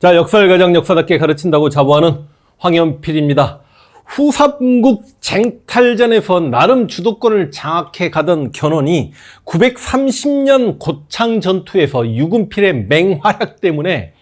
자, 역사를 가장 역사답게 가르친다고 자부하는 황연필입니다. 후삼국 쟁탈전에서 나름 주도권을 장악해 가던 견훤이 930년 고창 전투에서 유금필의 맹활약 때문에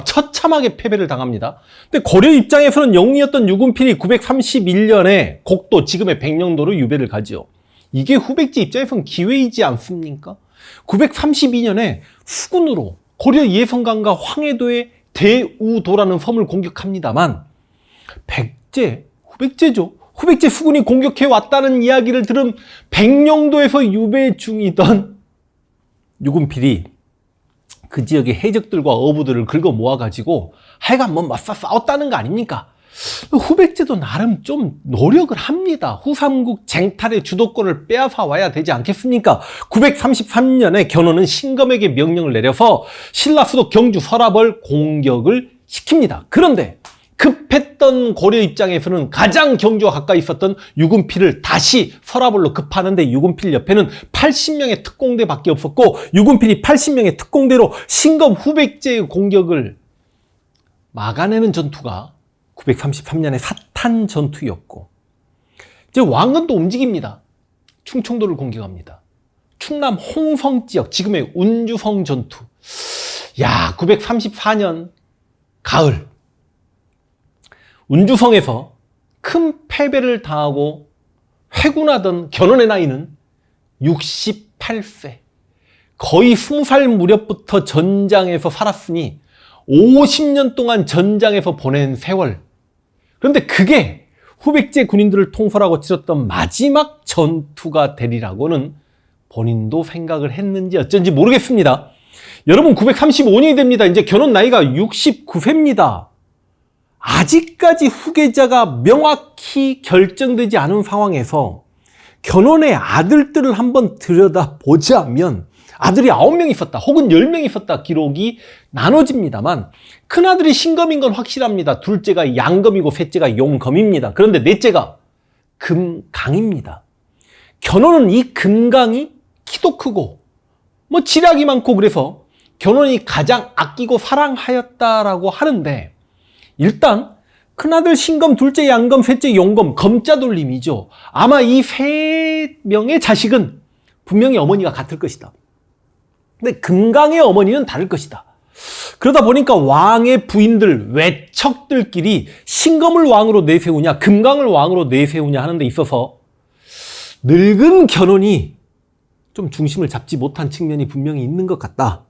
처참하게 패배를 당합니다. 근데 고려 입장에서는 영웅이었던 유금필이 931년에 곡도, 지금의 백령도로 유배를 가지요. 이게 후백제 입장에서는 기회이지 않습니까? 932년에 수군으로 고려 예성강과 황해도의 대우도라는 섬을 공격합니다만 후백제죠. 후백제 수군이 공격해 왔다는 이야기를 들은 백령도에서 유배 중이던 유금필이 그 지역의 해적들과 어부들을 긁어 모아가지고 하여간 맞서 싸웠다는 거 아닙니까? 후백제도 나름 좀 노력을 합니다. 후삼국 쟁탈의 주도권을 빼앗아 와야 되지 않겠습니까? 933년에 견훤은 신검에게 명령을 내려서 신라 수도 경주 서랍을 공격을 시킵니다. 그런데 급했던 고려 입장에서는 가장 경주와 가까이 있었던 유금필을 다시 서라벌로 급하는데 유금필 옆에는 80명의 특공대밖에 없었고 유금필이 80명의 특공대로 신검 후백제의 공격을 막아내는 전투가 933년의 사탄 전투였고, 이제 왕은 또 움직입니다. 충청도를 공격합니다. 충남 홍성 지역, 지금의 운주성 전투. 934년 가을 운주성에서 큰 패배를 당하고 회군하던 견훤의 나이는 68세. 거의 20살 무렵부터 전장에서 살았으니 50년 동안 전장에서 보낸 세월. 그런데 그게 후백제 군인들을 통솔하고 치렀던 마지막 전투가 되리라고는 본인도 생각을 했는지 어쩐지 모르겠습니다. 여러분, 935년이 됩니다. 이제 견훤 나이가 69세입니다. 아직까지 후계자가 명확히 결정되지 않은 상황에서 견훤의 아들들을 한번 들여다보자면 아들이 9명 있었다 혹은 10명 있었다 기록이 나눠집니다만 큰아들이 신검인 건 확실합니다. 둘째가 양검이고 셋째가 용검입니다. 그런데 넷째가 금강입니다. 견훤은 이 금강이 키도 크고 지략이 많고 그래서 견훤이 가장 아끼고 사랑하였다라고 하는데, 일단 큰아들 신검, 둘째 양검, 셋째 용검, 검자 돌림이죠. 아마 이 세 명의 자식은 분명히 어머니가 같을 것이다. 근데 금강의 어머니는 다를 것이다. 그러다 보니까 왕의 부인들, 외척들끼리 신검을 왕으로 내세우냐 금강을 왕으로 내세우냐 하는 데 있어서 늙은 견훤이 좀 중심을 잡지 못한 측면이 분명히 있는 것 같다.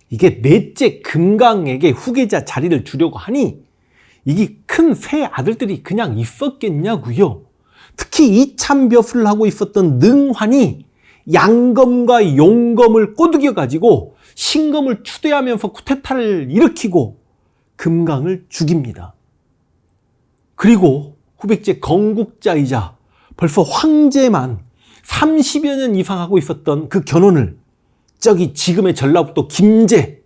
이게 넷째 금강에게 후계자 자리를 주려고 하니 이게 큰 세 아들들이 그냥 있었겠냐고요. 특히 이참벼슬을 하고 있었던 능환이 양검과 용검을 꼬드겨 가지고 신검을 추대하면서 쿠데타를 일으키고 금강을 죽입니다. 그리고 후백제 건국자이자 벌써 황제만 30여 년 이상 하고 있었던 그 견훤을 저기 지금의 전라북도 김제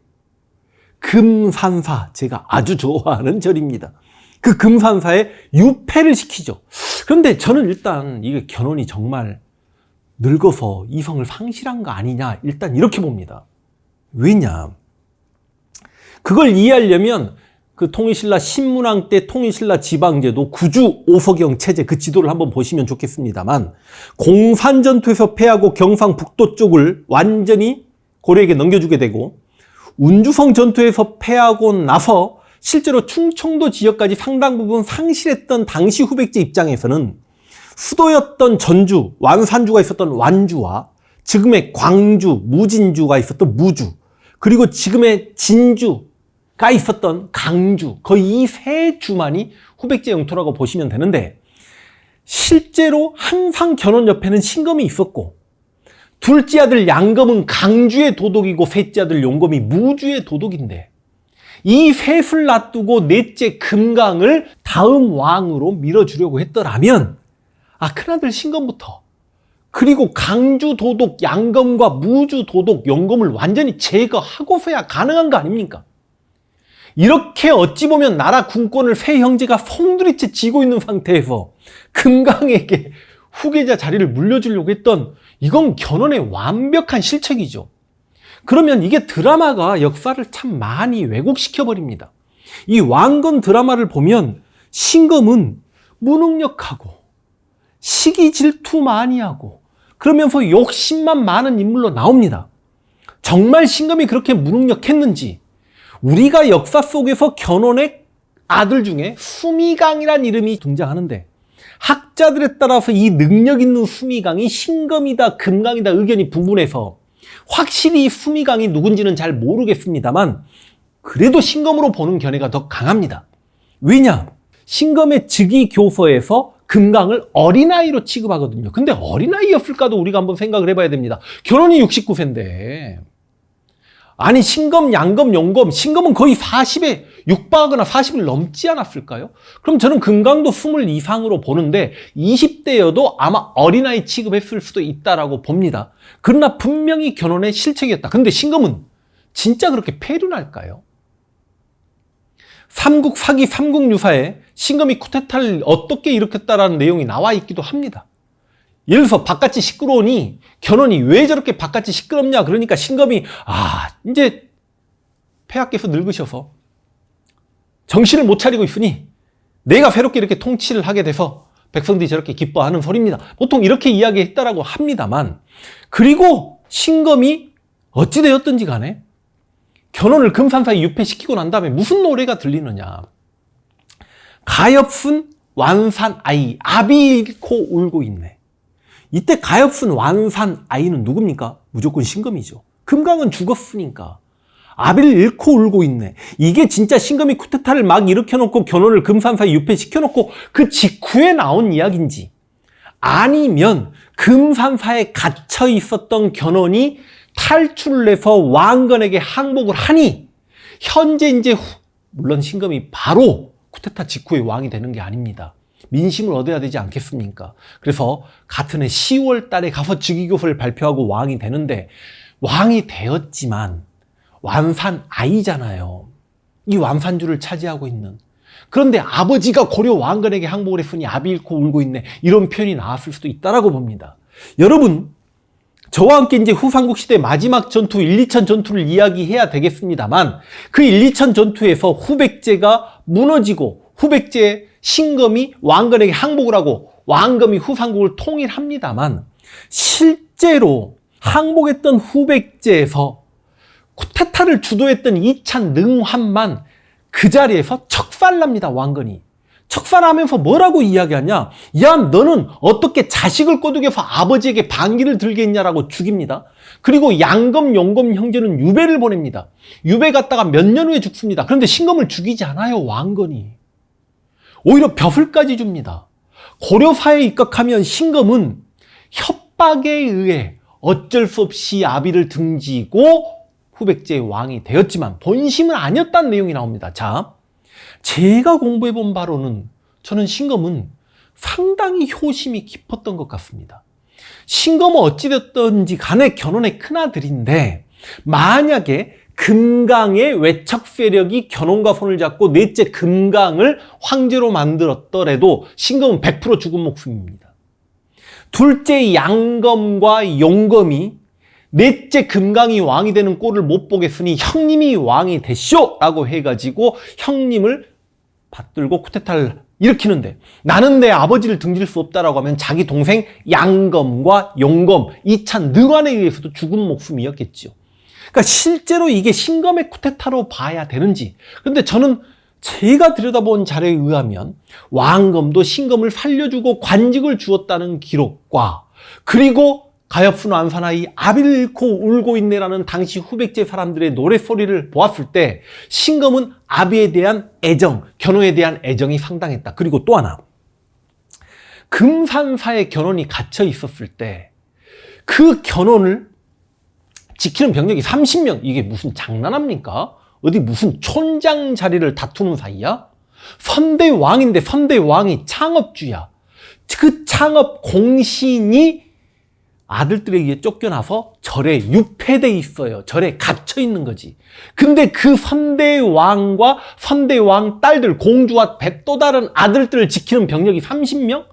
금산사, 제가 아주 좋아하는 절입니다. 그 금산사에 유패를 시키죠. 그런데 저는 일단 이게 견훤이 정말 늙어서 이성을 상실한 거 아니냐, 일단 이렇게 봅니다. 왜냐? 그걸 이해하려면 그 통일신라 신문왕 때 통일신라 지방제도 구주 오서경 체제 그 지도를 한번 보시면 좋겠습니다만, 공산전투에서 패하고 경상북도 쪽을 완전히 고려에게 넘겨주게 되고 운주성 전투에서 패하고 나서 실제로 충청도 지역까지 상당 부분 상실했던 당시 후백제 입장에서는 수도였던 전주, 완산주가 있었던 완주와 지금의 광주, 무진주가 있었던 무주, 그리고 지금의 진주가 있었던 강주, 거의 이 세 주만이 후백제 영토라고 보시면 되는데, 실제로 항상 견훤 옆에는 신검이 있었고 둘째 아들 양검은 강주의 도독이고 셋째 아들 용검이 무주의 도독인데, 이 셋을 놔두고 넷째 금강을 다음 왕으로 밀어주려고 했더라면 큰아들 신검부터 그리고 강주 도독 양검과 무주 도독 용검을 완전히 제거하고서야 가능한 거 아닙니까? 이렇게 어찌 보면 나라 군권을 세 형제가 송두리째 쥐고 있는 상태에서 금강에게 후계자 자리를 물려주려고 했던, 이건 견훤의 완벽한 실책이죠. 그러면 이게 드라마가 역사를 참 많이 왜곡시켜 버립니다. 이 왕건 드라마를 보면 신검은 무능력하고 시기 질투 많이 하고 그러면서 욕심만 많은 인물로 나옵니다. 정말 신검이 그렇게 무능력했는지 우리가 역사 속에서 견훤의 아들 중에 수미강이라는 이름이 등장하는데 학자들에 따라서 이 능력 있는 수미강이 신검이다 금강이다 의견이 분분해서 확실히 수미강이 누군지는 잘 모르겠습니다만 그래도 신검으로 보는 견해가 더 강합니다. 왜냐? 신검의 즉위교서에서 금강을 어린아이로 취급하거든요. 근데 어린아이였을까도 우리가 한번 생각을 해봐야 됩니다. 결혼이 69세인데 아니 신검, 양검, 용검, 신검은 거의 40에 육박하거나 40을 넘지 않았을까요? 그럼 저는 금강도 20 이상으로 보는데 20대여도 아마 어린아이 취급했을 수도 있다라고 봅니다. 그러나 분명히 견훤의 실책이었다. 근데 신검은 진짜 그렇게 폐륜할까요? 삼국 사기 삼국유사에 신검이 쿠데타를 어떻게 일으켰다라는 내용이 나와 있기도 합니다. 예를 들어서 바깥이 시끄러우니 견훤이 왜 저렇게 바깥이 시끄럽냐 그러니까 신검이 이제 폐하께서 늙으셔서 정신을 못 차리고 있으니 내가 새롭게 이렇게 통치를 하게 돼서 백성들이 저렇게 기뻐하는 소리입니다. 보통 이렇게 이야기했다라고 합니다만 그리고 신검이 어찌되었든지 간에 견훤을 금산사에 유폐시키고 난 다음에 무슨 노래가 들리느냐. 가엾은 완산 아이 아비 잃고 울고 있네. 이때 가엾은 완산 아이는 누굽니까? 무조건 신검이죠. 금강은 죽었으니까. 아비를 잃고 울고 있네. 이게 진짜 신검이 쿠데타를 막 일으켜놓고 견훤을 금산사에 유폐시켜놓고 그 직후에 나온 이야기인지 아니면 금산사에 갇혀 있었던 견훤이 탈출을 해서 왕건에게 항복을 하니 현재 이제 물론 신검이 바로 쿠데타 직후에 왕이 되는 게 아닙니다. 민심을 얻어야 되지 않겠습니까? 그래서 같은 해 10월 달에 가서 즉위교서를 발표하고 왕이 되는데 왕이 되었지만 완산 아이잖아요. 이 완산주를 차지하고 있는. 그런데 아버지가 고려 왕건에게 항복을 했으니 아비 잃고 울고 있네. 이런 표현이 나왔을 수도 있다라고 봅니다. 여러분, 저와 함께 이제 후삼국 시대 마지막 전투 1, 2천 전투를 이야기해야 되겠습니다만 그 1, 2천 전투에서 후백제가 무너지고 후백제 신검이 왕건에게 항복을 하고 왕검이 후삼국을 통일합니다만 실제로 항복했던 후백제에서 쿠데타를 주도했던 이찬 능환만 그 자리에서 척살납니다. 왕건이. 척살하면서 뭐라고 이야기하냐? 야, 너는 어떻게 자식을 꼬드겨서 아버지에게 반기를 들겠냐라고 죽입니다. 그리고 양검, 용검 형제는 유배를 보냅니다. 유배 갔다가 몇 년 후에 죽습니다. 그런데 신검을 죽이지 않아요. 왕건이. 오히려 벼슬까지 줍니다. 고려사에 입각하면 신검은 협박에 의해 어쩔 수 없이 아비를 등지고 후백제의 왕이 되었지만 본심은 아니었다는 내용이 나옵니다. 자, 제가 공부해본 바로는 저는 신검은 상당히 효심이 깊었던 것 같습니다. 신검은 어찌됐든지 간에 견훤의 큰아들인데 만약에 금강의 외척 세력이 견훤과 손을 잡고 넷째 금강을 황제로 만들었더라도 신검은 100% 죽은 목숨입니다. 둘째 양검과 용검이 넷째 금강이 왕이 되는 꼴을 못 보겠으니 형님이 왕이 되시오! 라고 해가지고 형님을 받들고 쿠데타를 일으키는데 나는 내 아버지를 등질 수 없다라고 하면 자기 동생 양검과 용검, 이찬 능환에 의해서도 죽은 목숨이었겠죠. 그러니까 실제로 이게 신검의 쿠데타로 봐야 되는지. 그런데 저는 제가 들여다본 자료에 의하면 왕검도 신검을 살려주고 관직을 주었다는 기록과 그리고 가엾은 완산아이 아비를 잃고 울고 있네라는 당시 후백제 사람들의 노랫소리를 보았을 때 신검은 아비에 대한 애정, 견훤에 대한 애정이 상당했다. 그리고 또 하나, 금산사에 견훤이 갇혀 있었을 때 그 견훤을 지키는 병력이 30명, 이게 무슨 장난합니까? 어디 무슨 촌장 자리를 다투는 사이야? 선대왕인데 선대왕이 창업주야. 그 창업 공신이 아들들에 의해 쫓겨나서 절에 유폐돼 있어요. 절에 갇혀 있는 거지. 근데 그 선대왕과 선대왕 딸들, 공주와 또 다른 아들들을 지키는 병력이 30명?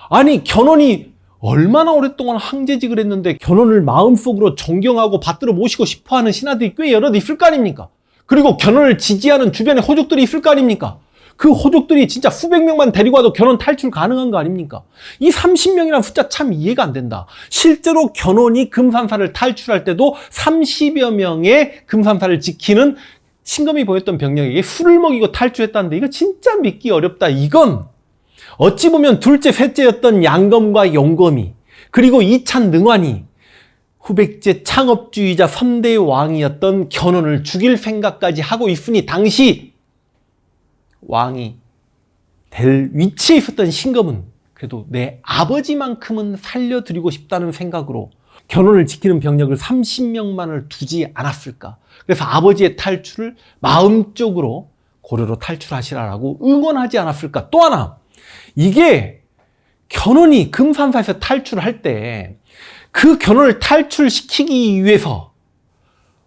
아니, 견훤이 얼마나 오랫동안 황제직을 했는데 견훤을 마음속으로 존경하고 받들어 모시고 싶어하는 신하들이 꽤 여럿 있을 거 아닙니까? 그리고 견훤을 지지하는 주변에 호족들이 있을 거 아닙니까? 그 호족들이 진짜 수백 명만 데리고 와도 견훤 탈출 가능한 거 아닙니까? 이 30명이라는 숫자 참 이해가 안 된다. 실제로 견훤이 금산사를 탈출할 때도 30여 명의 금산사를 지키는 신검이 보였던 병력에게 술을 먹이고 탈출했다는데 이거 진짜 믿기 어렵다. 이건 어찌 보면 둘째, 셋째였던 양검과 용검이 그리고 이찬 능환이 후백제 창업주의자 3대 왕이었던 견훤을 죽일 생각까지 하고 있으니 당시 왕이 될 위치에 있었던 신검은 그래도 내 아버지만큼은 살려드리고 싶다는 생각으로 견훤을 지키는 병력을 30명만을 두지 않았을까. 그래서 아버지의 탈출을 마음적으로 고려로 탈출하시라라고 응원하지 않았을까. 또 하나, 이게 견훤이 금산사에서 탈출할 때 그 견훤을 탈출시키기 위해서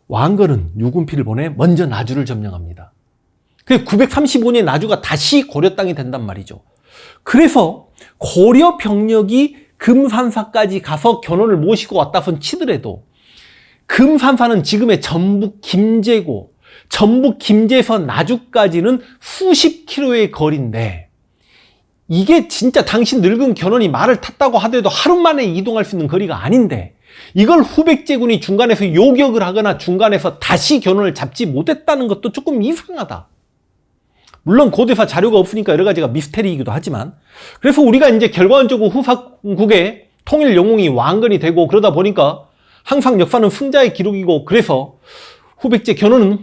왕건은 유군필을 보내 먼저 나주를 점령합니다. 그래서 935년에 나주가 다시 고려 땅이 된단 말이죠. 그래서 고려 병력이 금산사까지 가서 견훤을 모시고 왔다 손 치더라도 금산사는 지금의 전북 김제고 전북 김제에서 나주까지는 수십 킬로의 거리인데 이게 진짜 당신 늙은 견훤이 말을 탔다고 하더라도 하루 만에 이동할 수 있는 거리가 아닌데 이걸 후백제군이 중간에서 요격을 하거나 중간에서 다시 견훤을 잡지 못했다는 것도 조금 이상하다. 물론 고대사 자료가 없으니까 여러 가지가 미스테리이기도 하지만 그래서 우리가 이제 결과론적으로 후삼국의 통일 영웅이 왕건이 되고 그러다 보니까 항상 역사는 승자의 기록이고 그래서 후백제 견훤은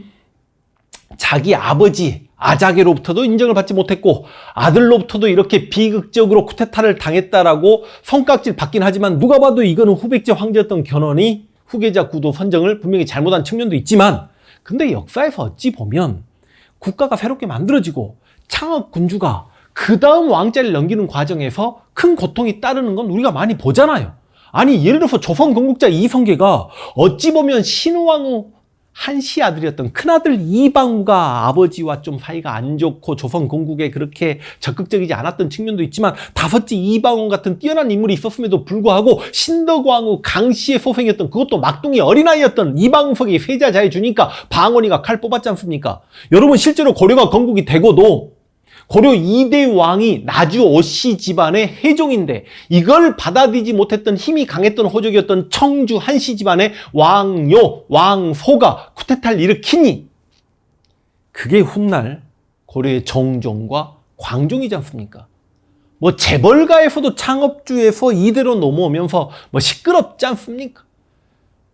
자기 아버지 아자게로부터도 인정을 받지 못했고 아들로부터도 이렇게 비극적으로 쿠데타를 당했다라고 성각질 받긴 하지만 누가 봐도 이거는 후백제 황제였던 견훤이 후계자 구도 선정을 분명히 잘못한 측면도 있지만 근데 역사에서 어찌 보면 국가가 새롭게 만들어지고 창업 군주가 그 다음 왕자를 넘기는 과정에서 큰 고통이 따르는 건 우리가 많이 보잖아요. 아니 예를 들어서 조선 건국자 이성계가 어찌 보면 신왕후 한씨 아들이었던 큰아들 이방우가 아버지와 좀 사이가 안 좋고 조선 건국에 그렇게 적극적이지 않았던 측면도 있지만 다섯째 이방우 같은 뛰어난 인물이 있었음에도 불구하고 신덕왕후 강씨의 소생이었던 그것도 막둥이 어린아이였던 이방우석이 세자자해 주니까 방언이가 칼 뽑았지 않습니까? 여러분 실제로 고려가 건국이 되고도 고려 2대 왕이 나주 오씨 집안의 해종인데 이걸 받아들이지 못했던 힘이 강했던 호족이었던 청주 한씨 집안의 왕요, 왕소가 쿠데타를 일으키니 그게 훗날 고려의 정종과 광종이지 않습니까? 뭐 재벌가에서도 창업주에서 이대로 넘어오면서 뭐 시끄럽지 않습니까?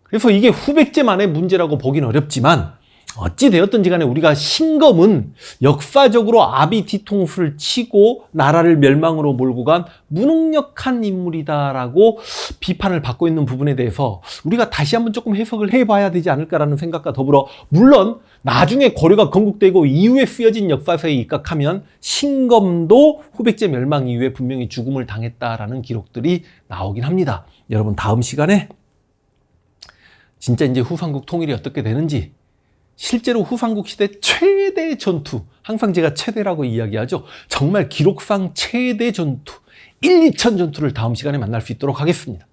그래서 이게 후백제만의 문제라고 보긴 어렵지만 어찌 되었든지 간에 우리가 신검은 역사적으로 아비 뒤통수를 치고 나라를 멸망으로 몰고 간 무능력한 인물이다라고 비판을 받고 있는 부분에 대해서 우리가 다시 한번 조금 해석을 해봐야 되지 않을까라는 생각과 더불어 물론 나중에 고려가 건국되고 이후에 쓰여진 역사서에 입각하면 신검도 후백제 멸망 이후에 분명히 죽음을 당했다라는 기록들이 나오긴 합니다. 여러분 다음 시간에 진짜 이제 후삼국 통일이 어떻게 되는지 실제로 후삼국 시대 최대 전투, 항상 제가 최대라고 이야기하죠. 정말 기록상 최대 전투, 1, 2천 전투를 다음 시간에 만날 수 있도록 하겠습니다.